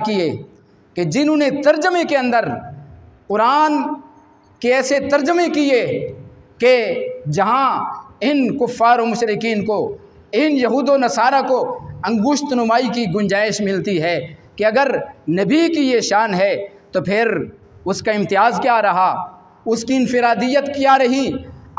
किए कि जिन्होंने तर्जमे के अंदर कुरान के ऐसे तर्जमे किए कि जहाँ इन कुफ़ार व मुशरिकीन को, इन यहूद व नसारा को अंगुश्त नुमाई की गुंजाइश मिलती है कि अगर नबी की ये शान है तो फिर उसका इम्तियाज़ क्या रहा, उसकी इनफरादियत क्या रही।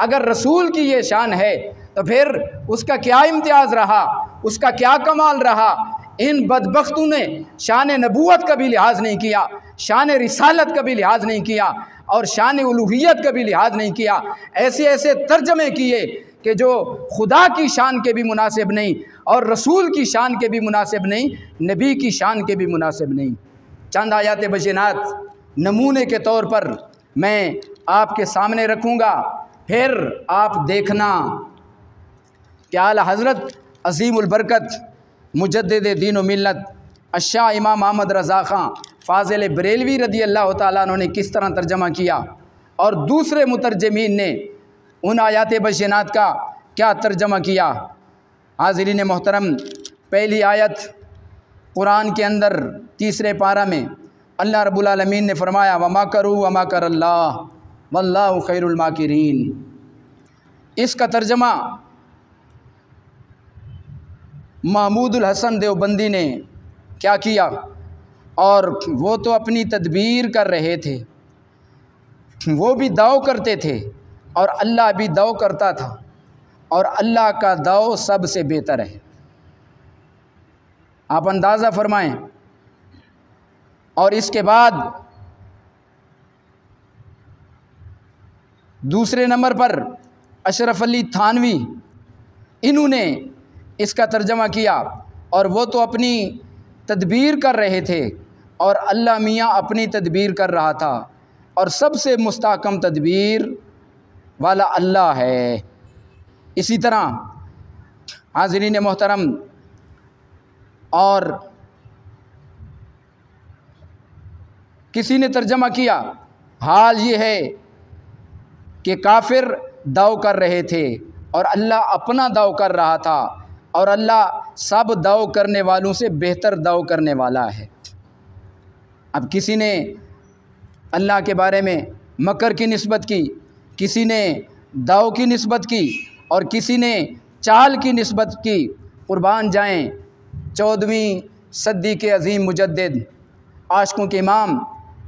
अगर रसूल की ये शान है तो फिर उसका क्या इम्तियाज़ रहा, उसका क्या कमाल रहा। इन बदबख्तों ने शान नबूवत का भी लिहाज नहीं किया, शान रिसालत का भी लिहाज नहीं किया और शान उलूहियत का भी लिहाज नहीं किया। ऐसे ऐसे तर्जमे किए कि जो खुदा की शान के भी मुनासिब नहीं और रसूल की शान के भी मुनासिब नहीं, नबी की शान के भी मुनासिब नहीं। चंद आयात बयनात नमूने के तौर पर मैं आपके सामने रखूँगा, फिर आप देखना कि आला हज़रत अज़ीमुल बरकत मुजद्दिद दीन व मिल्लत अशाह इमाम अहमद रज़ा ख़ां फ़ाज़िल बरेलवी रदी अल्लाह तआला अन्हु ने किस तरह तर्जमा किया और दूसरे मुतरजमीन ने उन आयात बयनात का क्या तर्जमा किया। हाज़रीन मोहतरम, पहली आयत कुरान के अंदर तीसरे पारा में अल्लाह रब्बुल आलमीन ने फरमाया वमा करू वमा करल्लाह वल्लाहु खैरुल माकिरीन। इसका तर्जमा महमूदुल हसन देवबंदी ने क्या किया, और वो तो अपनी तदबीर कर रहे थे, वो भी दाव करते थे और अल्लाह भी दाव करता था और अल्लाह का दाव सबसे बेहतर है। आप अंदाज़ा फरमाएं। और इसके बाद दूसरे नंबर पर अशरफ अली थानवी, इन्होंने इसका तर्जमा किया और वो तो अपनी तदबीर कर रहे थे और अल्लाह मियाँ अपनी तदबीर कर रहा था और सबसे मुस्तहकम तदबीर वाला अल्लाह है। इसी तरह हाज़रीन मोहतरम, और किसी ने तर्जमा किया हाल ये है कि काफिर दाव कर रहे थे और अल्लाह अपना दाव कर रहा था और अल्लाह सब दाव करने वालों से बेहतर दाव करने वाला है। अब किसी ने अल्लाह के बारे में मकर की निस्बत की, किसी ने दाव की निस्बत की और किसी ने चाल की निस्बत की। कुर्बान जाएं 14वीं सदी के अज़ीम मुजद्दिद आशिकों के इमाम,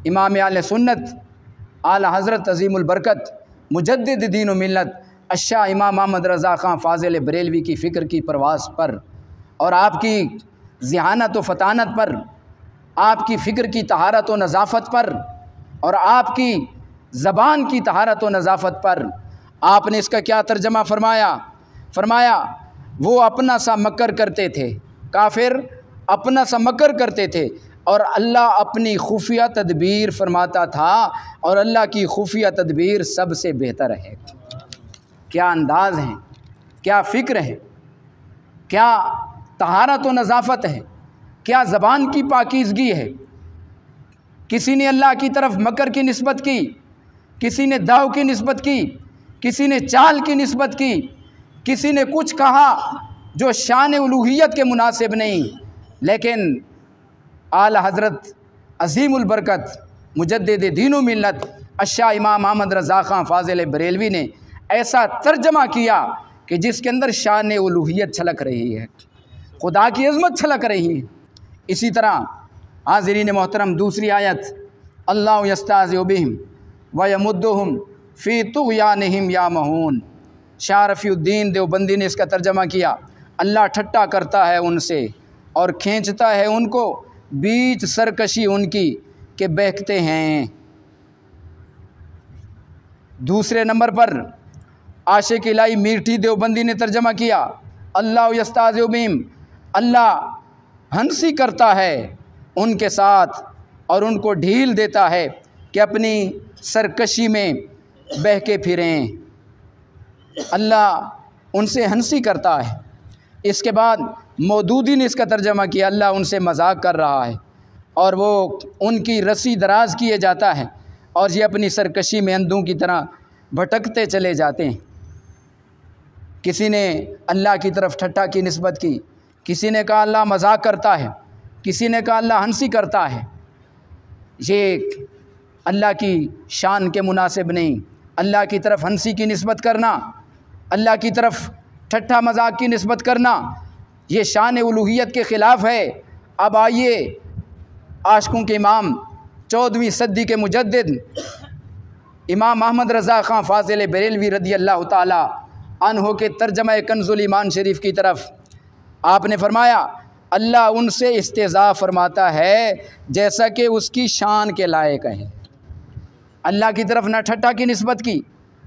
इमाम आले सुन्नत आला हज़रत अज़ीमुल बरकत मुजद्दिद दीन व मिल्लत अशाह इमाम अहमद रज़ा ख़ां फ़ाज़िल बरेलवी की फ़िक्र की परवास पर और आपकी ज़हानत व फ़तानत पर, आपकी फ़िक्र की तहारत व नज़ाफ़त पर और आपकी ज़बान की तहारत व नज़ाफ़त पर आपने इसका क्या तर्जमा फरमाया। फरमाया वो अपना सा मकर करते थे, काफिर अपना सा मकर करते थे और अल्लाह अपनी खुफिया तदबीर फरमाता था और अल्लाह की खुफिया तदबीर सबसे बेहतर है। क्या अंदाज़ है, क्या फ़िक्र है, क्या तहारत व नज़ाफ़त है, क्या ज़बान की पाकीज़गी है। किसी ने अल्लाह की तरफ मकर की निस्बत की, किसी ने दाव की निस्बत की, किसी ने चाल की निस्बत की, किसी ने कुछ कहा जो शान उलूहियत के मुनासिब नहीं। लेकिन आला हज़रत अज़ीमुल बरकत मुजद्दिद दीन व मिल्लत अशाह इमाम अहमद रज़ा ख़ां फ़ाज़िल बरेलवी ने ऐसा तर्जमा किया कि जिसके अंदर शान उलूहियत छलक रही है, खुदा की अज़मत छलक रही है। इसी तरह हाज़रीन मोहतरम, दूसरी आयत अल्लाहु यस्ताज़िउ बिहिम व यमुद्दुहुम फ़ी तुग़यानिहिम यामहून। शाह रफ़ीउद्दीन देवबंदी ने इसका तर्जमा किया, अल्लाह ठट्टा करता है उनसे और खींचता है उनको बीच सरकशी उनकी के बहकते हैं। दूसरे नंबर पर आशिक इलाही मीठी देवबंदी ने तर्जमा किया, अल्लाह यस्ताज़िउ बिहिम, अल्लाह हंसी करता है उनके साथ और उनको ढील देता है कि अपनी सरकशी में बह के फिरें। अल्लाह उनसे हंसी करता है। इसके बाद मौदूदी ने इसका तर्जमा किया, अल्लाह उनसे मजाक कर रहा है और वो उनकी रस्सी दराज किए जाता है और ये अपनी सरकशी में अंधों की तरह भटकते चले जाते हैं। किसी ने अल्लाह की तरफ ठट्ठा की निस्बत की, किसी ने कहा अल्लाह मजाक करता है, किसी ने कहा अल्लाह हंसी करता है। ये अल्लाह की शान के मुनासिब नहीं। अल्लाह की तरफ हंसी की निस्बत करना, अल्लाह की तरफ ठट्ठा मजाक की निस्बत करना, ये शान उलूहियत के ख़िलाफ़ है। अब आइए आशिकों के इमाम 14वीं सदी के मुजद्दिद इमाम अहमद रज़ा ख़ान फ़ाज़िल बरेलवी रदी अल्लाह ताला अन्हो के तर्जमा कंज़ुल ईमान शरीफ की तरफ आपने फरमाया अल्लाह उनसे इस्तेज़ा फरमाता है जैसा कि उसकी शान के लायक है। अल्लाह की तरफ ना ठट्ठा की निस्बत की,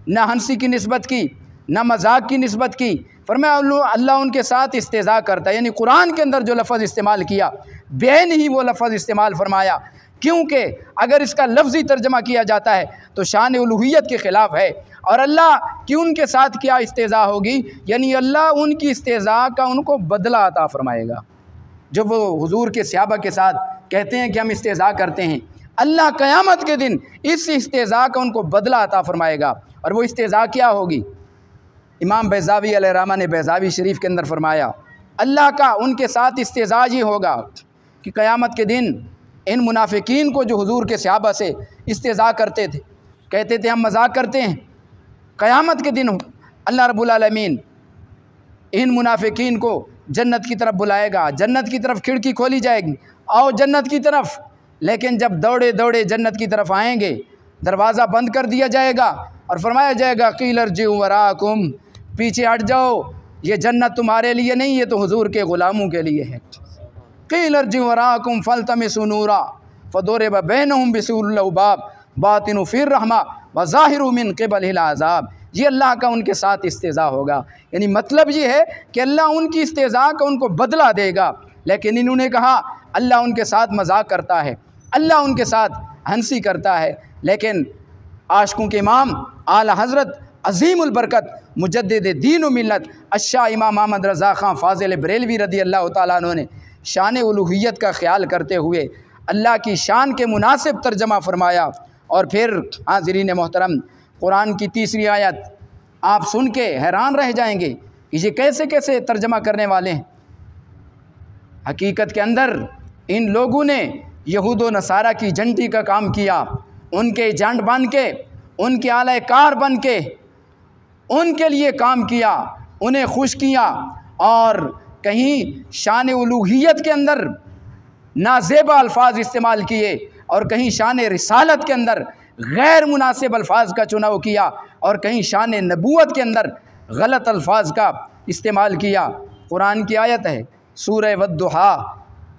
ना हंसी की निस्बत की, ना मजाक की निस्बत की। फरमाया अल्लाह उनके साथ इस्तेज़ा करता है। यानी कुरान के अंदर जो लफ्ज़ इस्तेमाल किया बेन ही वो लफ्ज़ इस्तेमाल फरमाया, क्योंकि अगर इसका लफ्ज़ी तर्जमा किया जाता है तो शान उलूहियत के ख़िलाफ़ है। और अल्लाह की उनके साथ क्या इस्तेज़ा होगी, यानी अल्लाह उनकी इस्तेज़ा का उनको बदला अता फरमाएगा। जो वो हुजूर के सहाबा के साथ कहते हैं कि हम इस्तेज़ा करते हैं, अल्लाह क़यामत के दिन इस इस्तेज़ा का उनको बदला अता फरमाएगा। और वो इस्तेज़ा क्या होगी? इमाम बैज़ावी अलैहिर्रहमा ने बैज़ावी शरीफ के अंदर फरमाया अल्लाह का उनके साथ इस्तेज़ा ही होगा कि क़यामत के दिन इन मुनाफिकीन को जो हुजूर के सहाबा से इस्तेज़ा करते थे, कहते थे हम मजाक करते हैं, क़यामत के दिन अल्लाह रब्बुल आलमीन इन मुनाफिकीन को जन्नत की तरफ बुलाएगा, जन्नत की तरफ खिड़की खोली जाएगी, आओ जन्नत की तरफ। लेकिन जब दौड़े दौड़े जन्नत की तरफ आएंगे, दरवाज़ा बंद कर दिया जाएगा और फरमाया जाएगा क़ील इरजिऊ वराकुम, पीछे हट जाओ, ये जन्नत तुम्हारे लिए नहीं, ये तो हुजूर के ग़ुलामों के लिए है। क़ील इरजिऊ वराकुम फल्तमिसू नूरा फदुरिब बैनहुम बिसूरिन लहू बाब बातिनु फ़ीहि रहमा व ज़ाहिरु मिन क़िबलिहिल अज़ाब। ये अल्लाह का उनके साथ इस्तेज़ा होगा। यानी मतलब ये है कि अल्लाह उनकी इस्तेज़ा का उनको बदला देगा। लेकिन इन्होंने कहा अल्लाह उनके साथ मजाक करता है, अल्लाह उनके साथ हंसी करता है। लेकिन आशिकों के इमाम आला हज़रत अज़ीमुल बरकत मुजद्दिद दीन व मिल्लत अश्शा इमाम अहमद रज़ा ख़ान फ़ाज़िल बरेलवी रदी अल्लाह ताला अन्हु ने शान उलूहियत का ख्याल करते हुए अल्लाह की शान के मुनासिब तर्जमा फरमाया। और फिर हाज़रीन मोहतरम, कुरान की तीसरी आयत आप सुन के हैरान रह जाएंगे कि ये कैसे कैसे तर्जमा करने वाले हैं। हकीकत के अंदर इन लोगों ने यहूद व नसारा की जंटी का काम किया, उनके एजेंट बन के, उनके आला कार बन के उनके लिए काम किया, उन्हें खुश किया और कहीं शान उलूहियत के अंदर नाज़ेबा अल्फाज इस्तेमाल किए और कहीं शान रिसालत के अंदर गैर मुनासिब अल्फाज का चुनाव किया और कहीं शान नबूवत के अंदर गलत अल्फाज का इस्तेमाल किया। कुरान की आयत है सूरह वद्दुहा,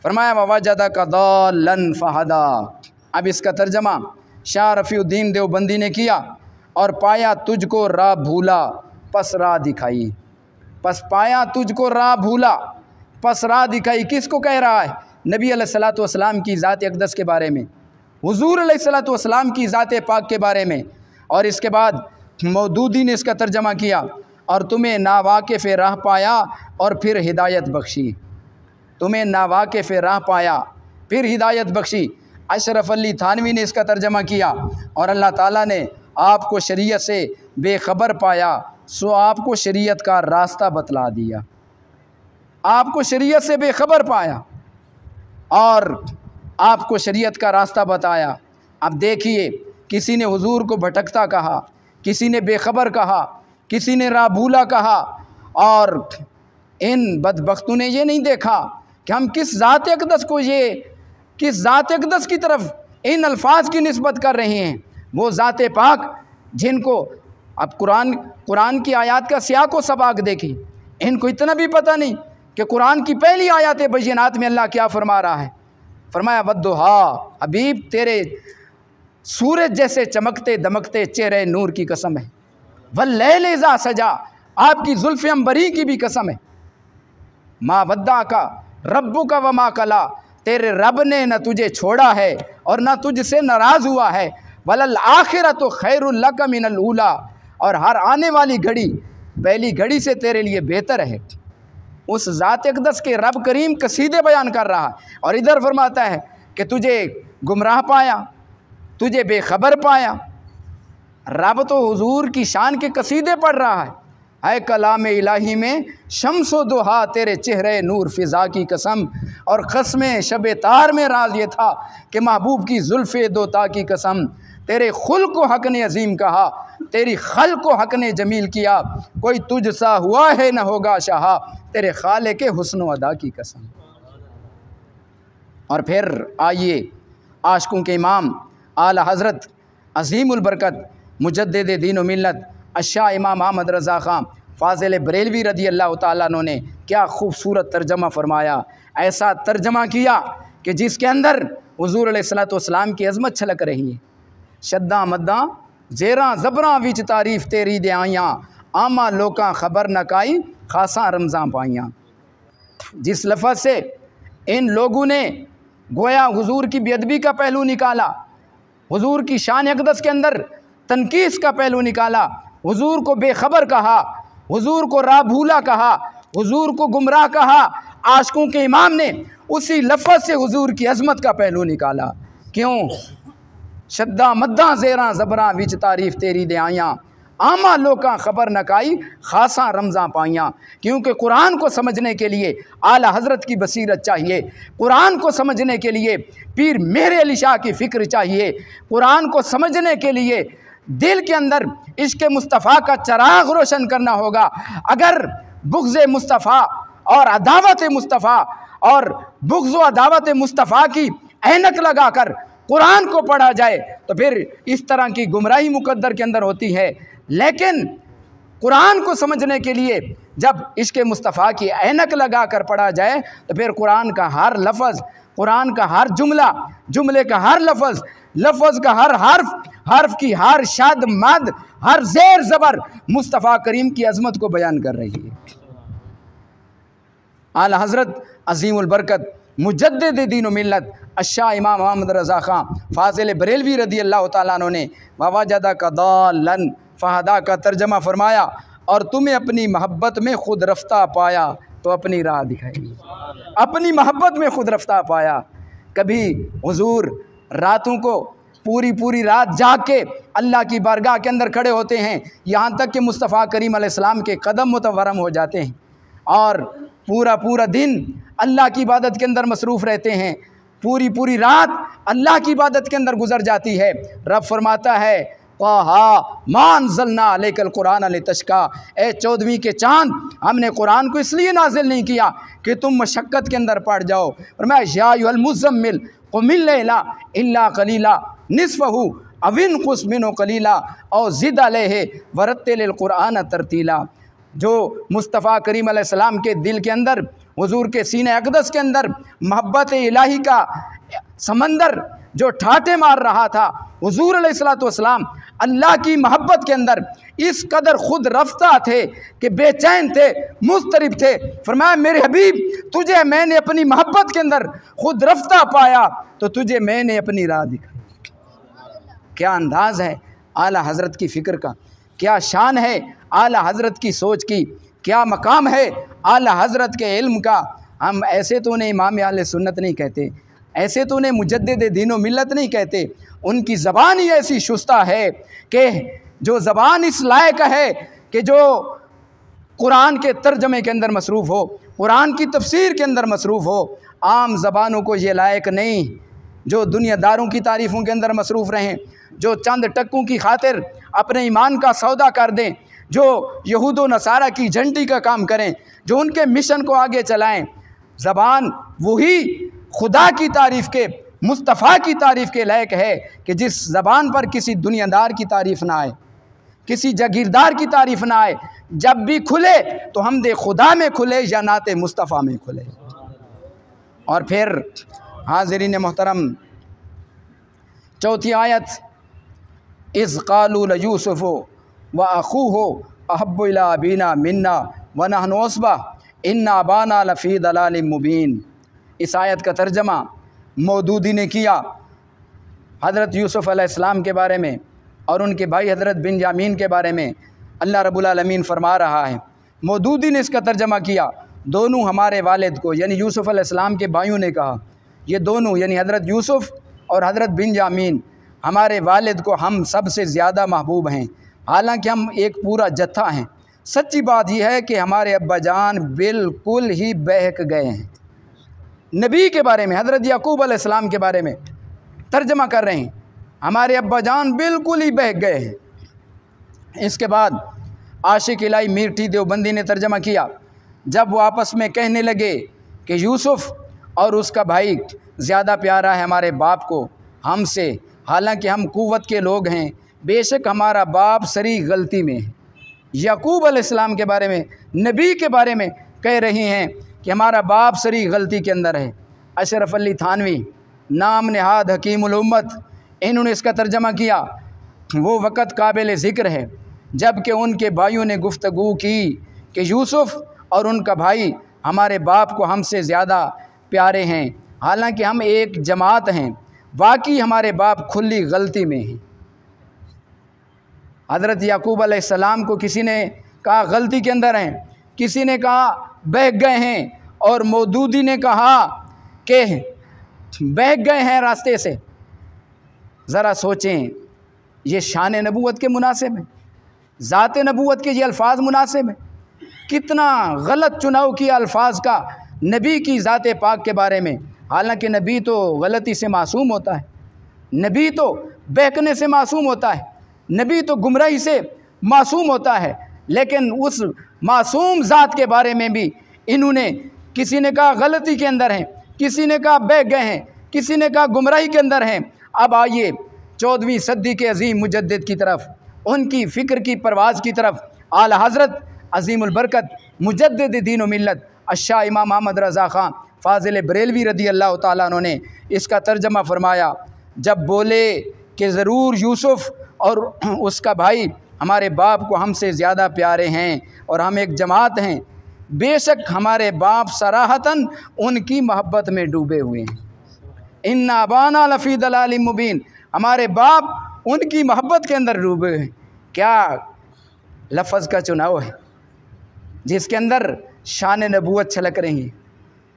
फरमाया ववजदक ज़ाल्लन फ़हदा। अब इसका तर्जमा शाह रफ़ीउद्दीन देवबंदी ने किया और पाया तुझको राह भूला पस राह दिखाई। पस पाया तुझको राह भूला पस राह दिखाई किसको कह रहा है? नबी अलैहिस्सलातु वस्सलाम की ज़ात अक़दस के बारे में, हुज़ूर अलैहिस्सलातु वस्सलाम की ज़ात पाक के बारे में। और इसके बाद मौदूदी ने इसका तर्जमा किया और तुम्हें नावाक़िफ़ राह पाया और फिर हिदायत बख्शी। तुम्हें नावाक़िफ़ राह पाया फिर हिदायत बख्शी। अशरफ अली थानवी ने इसका तर्जमा किया और अल्लाह ताला ने आपको शरीयत से बेखबर पाया सो आपको शरीयत का रास्ता बतला दिया। आपको शरीयत से बेखबर पाया और आपको शरीयत का रास्ता बताया। अब देखिए, किसी ने हुजूर को भटकता कहा, किसी ने बेखबर कहा, किसी ने राह भूला कहा और इन बदबख्तों ने ये नहीं देखा कि हम किस ज़ात अक़दस को, ये किस ज़ात अक़दस की तरफ इन अल्फाज की निस्बत कर रहे हैं। वो ज़ात पाक जिनको अब कुरान की आयत का सियाक़ व सबाक़ देखी, इनको इतना भी पता नहीं कि कुरान की पहली आयत बय्यनात में अल्लाह क्या फरमा रहा है। फरमाया वद्दुहा, हबीब तेरे सूरज जैसे चमकते दमकते चेहरे नूर की कसम है, वल्लैल इज़ा सजा, आपकी जुल्फ़ अंबरी की भी कसम है। मा वद्दा का रब्बुका व मा कला, तेरे रब ने न तुझे छोड़ा है और न तुझसे नाराज़ हुआ है। वलल आखिरतु खैरुल लक मिनल ऊला, और हर आने वाली घड़ी पहली घड़ी से तेरे लिए बेहतर है। उस ज़ात अक़दस के रब करीम कसीदे बयान कर रहा है और इधर फरमाता है कि तुझे गुमराह पाया, तुझे बेखबर पाया। रब तो हुजूर की शान के कसीदे पढ़ रहा है, है कलाम इलाही में शम्सो दुहा तेरे चेहरे नूर फ़िज़ा की कसम। और क़स्म शब तार में राज ये था कि महबूब की ज़ुल्फ़े दोता की कसम। तेरे खुल को हक़ ने अज़ीम कहा, तेरी खल को हक़ ने जमील किया। कोई तुझ सा हुआ है न होगा शाह, तेरे खाले के हुस्न अदा की कसम। और फिर आइए आशिकों के इमाम आला हज़रत अज़ीमुल बरकत मुजद्दिद दीन व मिल्लत अशाह इमाम अहमद रज़ा ख़ान फ़ाज़िल बरेलवी रज़ी अल्लाह ताला अन्हु ने क्या खूबसूरत तर्जमा फ़रमाया। ऐसा तर्जमा किया कि जिसके अंदर हुज़ूर अलैहिस्सलातु वस्सलाम की अज़मत छलक रही है। शद्दा मद्दा ज़ेरा ज़बरा विच तारीफ़ तेरी दे आइयाँ, आमा लोकां खबर न काई खासा रमज़ां पाइयाँ। जिस लफ़ज़ से इन लोगों ने गोया हुज़ूर की बेअदबी का पहलू निकाला, हुज़ूर की शान अक़दस के अंदर तनकीस का पहलू निकाला, हुज़ूर को बेखबर कहा, हुज़ूर को राभूला कहा, हुज़ूर को गुमराह कहा, आशिकों के इमाम ने उसी लफ़ज़ से हुज़ूर की अज़मत का पहलू निकाला। क्यों? शद्दा मद्दा ज़ेरा ज़बरा विच तारीफ़ तेरी दे आइयाँ, आमा लोकां खबर न काई खासा रमज़ां पाइयाँ। क्योंकि कुरान को समझने के लिए आला हज़रत की बसीरत चाहिए, कुरान को समझने के लिए पीर मेहर अली शाह की फ़िक्र चाहिए, कुरान को समझने के लिए दिल के अंदर इश्क़ मुस्तफ़ा का चराग़ रोशन करना होगा। अगर बुग़्ज़ मुस्तफ़ा और अदावत मुस्तफ़ा और बुग़्ज़ व अदावत मुस्तफ़ा की ऐनक लगा कर कुरान को पढ़ा जाए तो फिर इस तरह की गुमराही मुक़द्दर के अंदर होती है। लेकिन कुरान को समझने के लिए जब इश्क़ मुस्तफ़ा की ऐनक लगा कर पढ़ा जाए तो फिर कुरान का हर लफ़ज़, कुरान का हर जुमला, जुमले का हर लफ़ज़, लफ़ज़ का हर हर्फ, हर्फ की हर शद मद, हर ज़ेर ज़बर मुस्तफ़ा करीम की अज़मत को बयान कर रही है। आला हज़रत अज़ीमुल बरकत मुजद्दिद दीन व मिल्लत अशाह इमाम अहमद रज़ा ख़ान फ़ाज़िल बरेलवी रज़ी अल्लाह ताला अन्हु ने ववजदा का दालन फ़हदा का तर्जमा फ़रमाया, और तुम्हें अपनी मोहब्बत में खुद रफ्ता पाया तो अपनी राह दिखाई। अपनी मोहब्बत में खुद रफ्ता पाया। कभी हुज़ूर रातों को पूरी पूरी रात जाग के अल्लाह की बारगाह के अंदर खड़े होते हैं, यहाँ तक कि मुस्तफ़ा करीम अलैहिस्सलाम के कदम मुतवरम हो जाते हैं और पूरा पूरा दिन अल्लाह की इबादत के अंदर मसरूफ़ रहते हैं। पूरी पूरी रात अल्लाह की इबादत के अंदर गुजर जाती है। रब फरमाता है ताहा मा अंज़लना अलैकल कुरान लितश्का, ए 14वीं के चाँद, हमने कुरान को इसलिए नाजिल नहीं किया कि तुम मशक्क़त के अंदर पड़ जाओ। और मैं या अय्युहल मुज़म्मिल क़ुमिल लैला इल्ला क़लीला निस्फ़हु अविन क़ुस मिन्हु क़लीला औ ज़िद अलैहि वरत्तिलिल क़ुरआन तरतीला। जो मुस्तफ़ा करीम अलैहिस्सलाम के दिल के अंदर, हुज़ूर के सीने अक़दस के अंदर मोहब्बत इलाही का समंदर जो ठाटे मार रहा था, हुज़ूर अलैहिस्सलातु वस्सलाम अल्लाह की मोहब्बत के अंदर इस कदर खुद रफ्ता थे कि बेचैन थे, मुस्तरिब थे। फरमाया मेरे हबीब, तुझे मैंने अपनी मोहब्बत के अंदर खुद रफ्ता पाया तो तुझे मैंने अपनी राह दिखाई। क्या अंदाज़ है आला हज़रत की फ़िक्र का, क्या शान है आला हज़रत की सोच की, क्या मकाम है आला हज़रत के इल्म का। हम ऐसे तो उन्हें इमाम अहले सुन्नत नहीं कहते, ऐसे तो उन्हें मुजद्दिद दीन व मिल्लत नहीं कहते। उनकी ज़बान ही ऐसी शुस्ता है कि जो ज़बान इस लायक है कि जो कुरान के तर्जमे के अंदर मसरूफ़ हो, कुरान की तफसीर के अंदर मसरूफ़ हो। आम ज़बानों को ये लायक नहीं जो दुनियादारों की तारीफ़ों के अंदर मसरूफ़ रहें, जो चंद टक्कों की खातिर अपने ईमान का सौदा कर दें, जो यहूद व नसारा की झंडी का काम करें, जो उनके मिशन को आगे चलाएं। ज़बान वही खुदा की तारीफ़ के, मुस्तफ़ा की तारीफ़ के लायक है कि जिस ज़बान पर किसी दुनियादार की तारीफ़ ना आए, किसी जागीरदार की तारीफ़ ना आए। जब भी खुले तो हमदे खुदा में खुले या नाते मुस्तफ़ा में खुले। और फिर हाज़रीन मोहतरम, चौथी आयत, इज़ क़ालू यूसुफ़ु व अख़ूहु अहब्बु इला अबीना मिन्ना व नहनु उसबा इन्ना अबाना लफ़ी दलालिम मुबीन। इस आयत का तर्जमा मौदूदी ने किया हज़रत यूसुफ़ अलैहिस्सलाम के बारे में और उनके भाई हज़रत बिन्यामीन के बारे में। अल्लाह रब्बुल आलमीन फरमा रहा है, मौदूदी ने इसका तर्जमा किया, दोनों हमारे वालिद को यानी यूसुफ़ अलैहिस्सलाम के भाइयों ने कहा, ये दोनों यानी हज़रत यूसुफ़ और हज़रत बिन्यामीन हमारे वालिद को हम सबसे ज़्यादा महबूब हैं। हालांकि हम एक पूरा जत्था हैं, सच्ची बात यह है कि हमारे अब्बा जान बिल्कुल ही बहक गए हैं। नबी के बारे में, हज़रत याकूब अलैहिस्सलाम के बारे में तर्जमा कर रहे हैं, हमारे अब्बा जान बिल्कुल ही बहक गए हैं। इसके बाद आशिक इलाही मीठी देवबंदी ने तर्जमा किया, जब वो आपस में कहने लगे कि यूसुफ़ और उसका भाई ज़्यादा प्यारा है हमारे बाप को हमसे, हालांकि हम कुव्वत के लोग हैं, बेशक हमारा बाप सरी गलती में है। याकूब अलैहिस्सलाम के बारे में, नबी के बारे में कह रही हैं कि हमारा बाप सरी गलती के अंदर है। अशरफ अली थानवी नाम नहाद हकीमुल उम्मत, इन्होंने इसका तर्जमा किया, वो वक़्त काबिल ज़िक्र है जबकि उनके भाइयों ने गुफ्तगू की कि यूसुफ़ और उनका भाई हमारे बाप को हमसे ज़्यादा प्यारे हैं, हालांकि हम एक जमात हैं, वाकई हमारे बाप खुली गलती में हैं। हज़रत याकूब अलैहिस्सलाम को किसी ने कहा गलती के अंदर हैं, किसी ने कहा बहक गए हैं, और मौदूदी ने कहा कि बहक गए हैं रास्ते से। ज़रा सोचें, ये शान नबूवत के मुनासिब है, ज़ात नबूवत के ये अल्फाज मुनासिब है? कितना गलत चुनाव किया अल्फाज का नबी की ज़ात पाक के बारे में। हालांकि नबी तो गलती से मासूम होता है, नबी तो बहकने से मासूम होता है, नबी तो गुमराही से मासूम होता है, लेकिन उस मासूम ज़ात के बारे में भी इन्होंने, किसी ने कहा गलती के अंदर हैं, किसी ने कहा बह गए हैं, किसी ने कहा गुमराही के अंदर हैं। अब आइए 14वीं सदी के अजीम मुजद्दिद की तरफ, उनकी फ़िक्र की परवाज़ की तरफ, आला हज़रत अज़ीमुल बरकत मुजद्दिद दीन व मिल्लत अशाह इमाम अहमद रज़ा ख़ान फ़ाज़िल बरेलवी रदी अल्लाह ताला अन्हु ने इसका तर्जमा फ़रमाया, जब बोले कि ज़रूर यूसुफ़ और उसका भाई हमारे बाप को हमसे ज़्यादा प्यारे हैं और हम एक जमात हैं, बेशक हमारे बाप सराहतन उनकी मोहब्बत में डूबे हुए हैं। इन्ना अबाना लफ़ी दलालिम मुबीन, हमारे बाप उनकी मोहब्बत के अंदर डूबे हैं। क्या लफ्ज़ का चुनाव है जिसके अंदर शान नबूवत छलक रही है,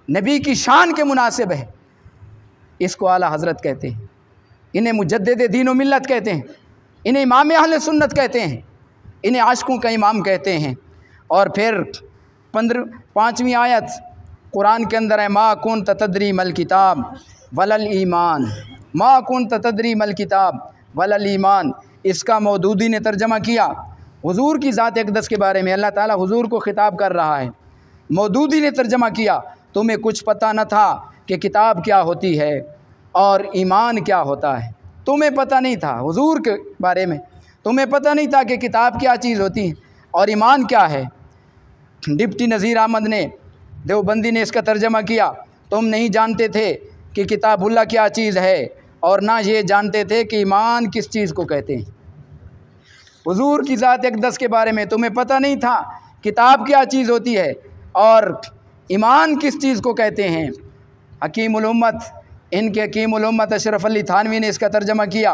नबी की शान के मुनासिब है। इसको आला हज़रत कहते हैं, इन्हें मुजद्दिद दीन व मिल्लत कहते हैं, इन्हें इमाम अहले सुन्नत कहते हैं, इन्हें आशिकों का इमाम कहते हैं। और फिर 5वीं आयत कुरान के अंदर है, मा कुन्त तदरी मल किताब वलल ईमान, मा कुन्त तदरी मल किताब वलल ईमान। इसका मौदूदी ने तर्जमा किया, हुजूर की ज़ात अक़दस के बारे में अल्लाह ताला हुजूर को खिताब कर रहा है। मौदूदी ने तर्जमा किया, तुम्हें कुछ पता न था कि किताब क्या होती है और ईमान क्या होता है। तुम्हें पता नहीं था हुजूर के बारे में, तुम्हें पता नहीं था कि किताब क्या चीज़ होती है और ईमान क्या है। डिप्टी नज़ीर अहमद ने देवबंदी ने इसका तर्जमा किया, तुम नहीं जानते थे कि किताबुल्लाह क्या चीज़ है और ना ये जानते थे कि ईमान किस चीज़ को कहते हैं। हुजूर की ज़ात अक़दस के बारे में तुम्हें पता नहीं था किताब क्या चीज़ होती है और ईमान किस चीज़ को कहते हैं। हकीमुल उम्मत, इनके हकीमुल उम्मत अशरफ अली थानवी ने इसका तर्जमा किया,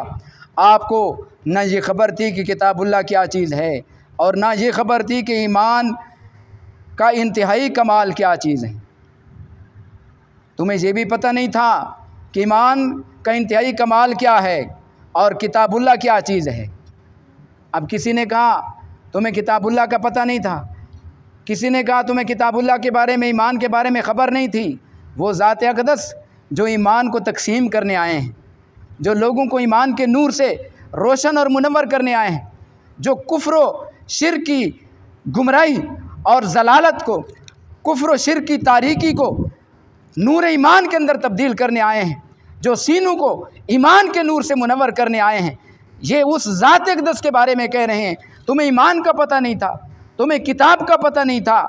आपको न ये ख़बर थी कि किताबुल्लाह क्या चीज़ है और ना ये ख़बर थी कि ईमान का इंतहाई कमाल क्या चीज़ है। तुम्हें ये भी पता नहीं था कि ईमान का इंतहाई कमाल क्या है और किताबुल्लाह क्या चीज़ है। अब किसी ने कहा तुम्हें किताबुल्लाह का पता नहीं था, किसी ने कहा तुम्हें किताबुल्लाह के बारे में, ईमान के बारे में ख़बर नहीं थी। वो ज़ात अक़दस जो ईमान को तकसीम करने आए हैं, जो लोगों को ईमान के नूर से रोशन और मुनव्वर करने आए हैं, जो कुफ्र व शिर्क की गुमराही और ज़लालत को, कुफ्र व शिर्क की तारीकी को नूर ईमान के अंदर तब्दील करने आए हैं, जो सीनों को ईमान के नूर से मुनव्वर करने आए हैं, ये उस ज़ात अक़दस के बारे में कह रहे हैं तुम्हें ईमान का पता नहीं था, तुम्हें किताब का पता नहीं था।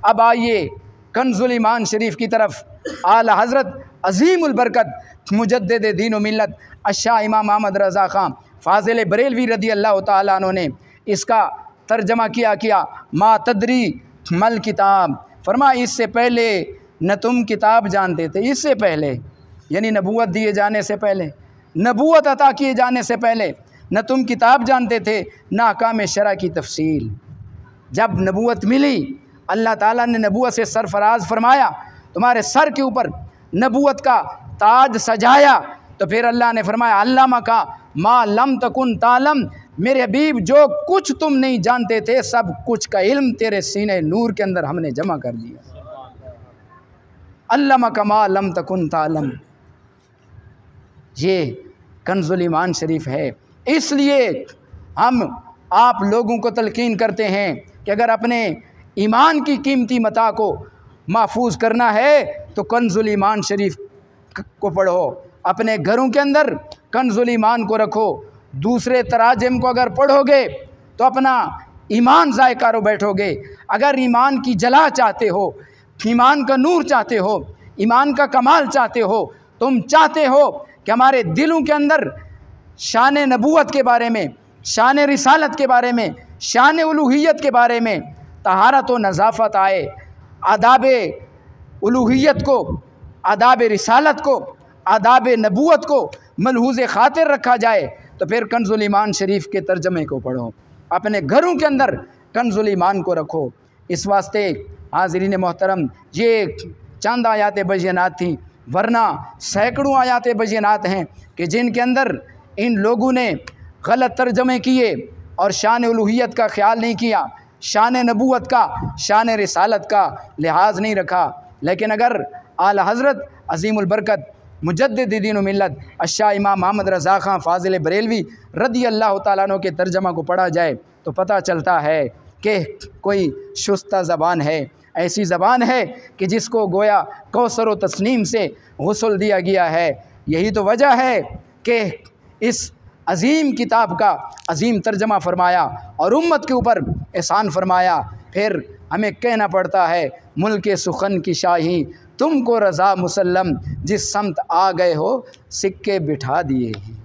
अब आइए कंजुल ईमान शरीफ की तरफ, आला हज़रत अज़ीमुल बरकत मुजद्दिद दीन व मिल्लत अशाह इमाम अहमद रज़ा ख़ान फ़ाज़िल बरेलवी रदी अल्लाह ताला अन्हु ने इसका तर्जमा किया मा तदरी मल किताब, फरमा इससे पहले न तुम किताब जानते थे, इससे पहले यानी नबूवत दिए जाने से पहले, नबूवत अता किए जाने से पहले न तुम किताब जानते थे न अहकाम शरा की तफसील। जब नबूवत मिली, अल्लाह ताला ने नबूवत से सरफराज फरमाया, तुम्हारे सर के ऊपर नबूवत का ताज सजाया, तो फिर अल्लाह ने फरमाया अल्लामा का मा लम तकुन तालम, मेरे हबीब जो कुछ तुम नहीं जानते थे सब कुछ का इल्म तेरे सीने नूर के अंदर हमने जमा कर दिया। अल्लमा कमा लम तकुन तालम, ये कंजुल ईमान शरीफ है। इसलिए हम आप लोगों को तलकीन करते हैं कि अगर अपने ईमान की कीमती मता को महफूज करना है तो कंजुल ईमान शरीफ को पढ़ो, अपने घरों के अंदर कंजुल ईमान को रखो। दूसरे तराजम को अगर पढ़ोगे तो अपना ईमान ज़ाय करो बैठोगे। अगर ईमान की जला चाहते हो, ईमान का नूर चाहते हो, ईमान का कमाल चाहते हो, तुम चाहते हो कि हमारे दिलों के अंदर शान नबूवत के बारे में, शान रिसालत के बारे में, शान उलूहियत के बारे में तहारत व नज़ाफ़त आए, आदाब उलूहियत को, आदाब रिसालत को, आदाब नबूवत को मलहूज़ ख़ातिर रखा जाए, तो फिर कंजुल ईमान शरीफ के तर्जमे को पढ़ो, अपने घरों के अंदर कंजुल ईमान को रखो। इस वास्ते हाज़रीन मोहतरम ये चंद आयात बय्यनात थी, वरना सैकड़ों आयात बय्यनात हैं कि जिनके अंदर इन लोगों ने गलत तर्जमे किए और शान उलूहियत का ख्याल नहीं किया, शान नबूवत का, शान रिसालत का लिहाज नहीं रखा। लेकिन अगर आला हज़रत अज़ीमुल बरकत मुजद्दिद दीन व मिल्लत अशाह इमाम मोहम्मद रज़ा ख़ान फ़ाज़िल बरेलवी रज़ी अल्लाह तआला अन्हु के तर्जमा को पढ़ा जाए तो पता चलता है कि कोई शुस्ता ज़बान है, ऐसी ज़बान है कि जिसको गोया कौसर व तस्नीम से गुस्ल दिया गया है। यही तो वजह है कि इस अज़ीम किताब का अज़ीम तर्जमा फ़रमाया और उम्मत के ऊपर एहसान फ़रमाया। फिर हमें कहना पड़ता है मुल्क सुखन की शाही तुमको रज़ा मुसल्लम, जिस समत आ गए हो सिक्के बिठा दिए हैं।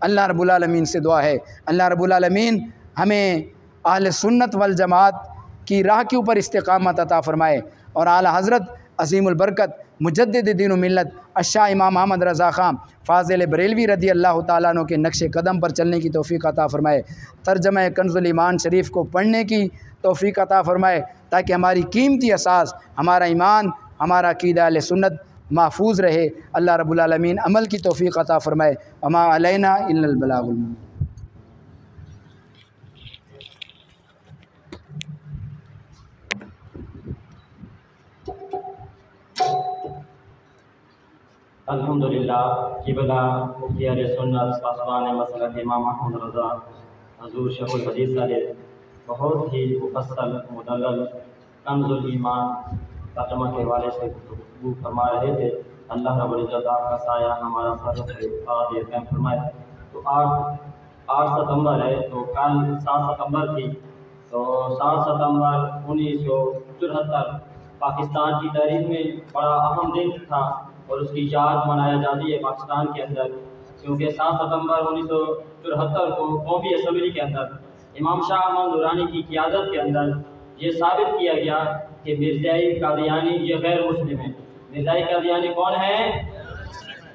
अल्लाह रब्बुल आलमीन से दुआ है अल्लाह रब्बुल आलमीन हमें अहले सुन्नत वल जमात की राह के ऊपर इस्तिक़ामत अता फ़रमाए और आला हज़रत अज़ीमुल बरकत मुजद्दिद दीन व मिल्लत अशाह इमाम मोहम्मद रज़ा ख़ान फ़ाज़िल बरेलवी रज़ी अल्लाह तआला अन्हु के नक्शे कदम पर चलने की तौफ़ीक़ अता फ़रमाए। तर्जमा कंजुल ईमान शरीफ को पढ़ने की तौफ़ीक़ अता फ़रमाए ताकि हमारी कीमती असास, हमारा ईमान, हमारा अक़ीदा अहले सुन्नत महफूज रहे। अल्लाह रब्बुल आलमीन अमल की तौफ़ीक़ अता फ़रमाए। वमा अलैना इल्लल बलागुल मुबीन। अल्हम्दुलिल्लाह क़िबला मुफ्ती अहले सुन्नत पासबान मसलक इमाम अहमद रज़ा हज़ूर शेखुल हदीस साहब बहुत ही मुफस्सल मुदल्लल कंजुल ईमान तर्जुमा के हवाले से गुफ्तगू फरमा रहे थे। अल्लाह रब्बुल इज़्ज़त आपका साया हमारा सर पे कायम फरमाए। तो आज 8 सितंबर है, तो कल 7 सितंबर थी। तो 7 सितंबर 1974 पाकिस्तान की तारीख में बड़ा अहम दिन था और उसकी याद मनाया जाती है पाकिस्तान के अंदर, क्योंकि 7 सितंबर 1974 को कौमी असम्बली के अंदर इमाम शाह अहमद नूरानी की क़ियादत के अंदर ये साबित किया गया कि मिर्ज़ाई कादियानी ये गैर मुस्लिम है। मिर्ज़ाई कादियानी कौन है?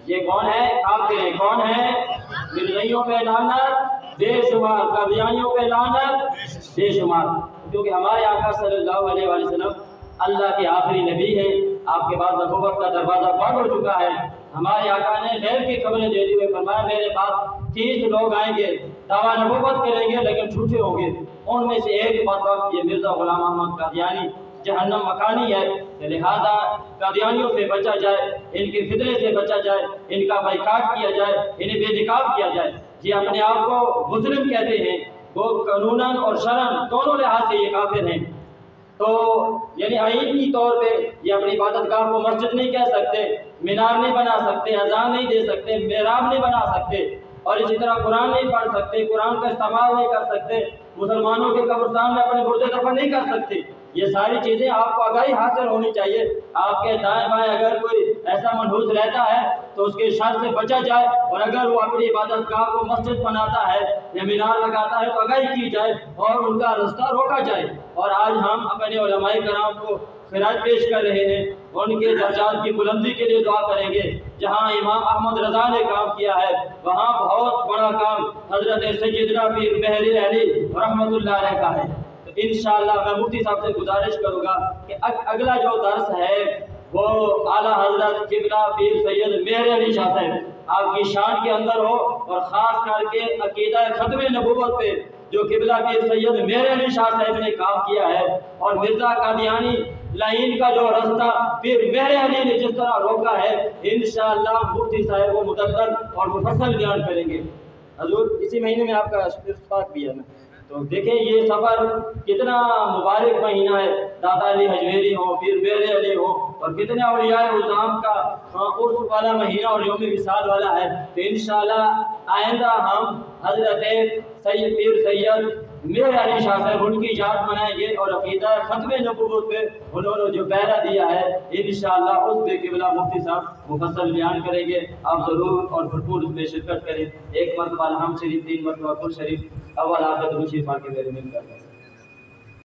ये कौन है? काफिर है। कौन है? मिर्ज़ाइयों पे लानत बेशुमार, कादियानियों पे लानत बेशुमार, क्योंकि हमारे आका सल्लल्लाहु अलैहि वसल्लम अल्लाह के आखिरी नबी है। आपके बाद नबूवत का दरवाज़ा बंद हो चुका है। हमारे आका ने गैर की खबरें देते हुए फरमाया मेरे पास 30 लोग आएंगे, दावा नबूवत करेंगे लेकिन झूठे होंगे। उनमें से एक बात ये मिर्ज़ा ग़ुलाम अहमद कादियानी जहन्नम मकानी है। लिहाजा कादियानियों से बचा जाए, इनके फितरे से बचा जाए, इनका बाइकाट किया जाए, इन्हें बेनिकाब किया जाए। ये अपने आप को मुस्लिम कहते हैं, वो कानूनन और शरन दोनों लिहाज से ये काफिर हैं। तो यानी आईनी तौर पे ये अपनी इबादतगाह को मस्जिद नहीं कह सकते, मीनार नहीं बना सकते, अजान नहीं दे सकते, मेहराब नहीं बना सकते और इसी तरह कुरान नहीं पढ़ सकते, कुरान का इस्तेमाल नहीं कर सकते, मुसलमानों के कब्रिस्तान में अपने मुर्दे दफन नहीं कर सकते। ये सारी चीज़ें आपको आगाही हासिल होनी चाहिए। आपके दाएं बाएं अगर कोई ऐसा मनहूस रहता है तो उसके शर से बचा जाए, और अगर वो अपनी इबादतगाह को मस्जिद बनाता है या मीनार लगाता है तो आगाही की जाए और उनका रास्ता रोका जाए। और आज हम अपने उलमाए कराम को खिराज पेश कर रहे हैं, उनके दर्जात की बुलंदी के लिए दुआ करेंगे। जहाँ इमाम अहमद रज़ा ने काम किया है वहाँ बहुत बड़ा काम हज़रत सैयदना पीर मेहर अली रहमतुल्लाह अलैह का है। तो इंशाअल्लाह मैं मुफ्ती साहब से गुजारिश करूँगा कि अगला जो दर्स है वो आला हज़रत क़िबला पीर सैयद मेहर अली शाह साहब आपकी शान के अंदर हो, और ख़ास करके अकीदा ख़त्म नबूवत पे जो क़िबला पीर सैयद मेरे अली शाह साहब ने काम किया है, और मिर्ज़ा कादियानी लाइन का जो रास्ता फिर मेरे अली ने जिस तरह रोका है, इंशाअल्लाह मुफ्ती साहब वो मुदल्लल और मुफस्सल बयान करेंगे। हजूर इसी महीने में आपका इस्तिक़बाल भी है ना, तो देखें ये सफ़र कितना मुबारक महीना है। दादा अली हजवेरी हो, फिर मेरे अली हो, और कितने औलियाए उज़ाम का उर्स वाला महीना और यौम विसाल वाला है। तो इंशाअल्लाह आइंदा हम हज़रत सैयद पीर सैयद मेरे अली शाह साहब उनकी याद मनाएंगे, और अक़ीदा ख़त्म नबूवत पे उन्होंने जो पहरा दिया है इंशाअल्लाह उस पे क़िबला मुफ्ती साहब मुफस्सल बयान करेंगे। आप ज़रूर और भरपूर उसमें शिरकत करें। एक मरतबा हम शरीफ, 3 मरतबा कुल शरीफ, अव्वल आखिर दुरूद शरीफ पढ़ के मेरे मिल कर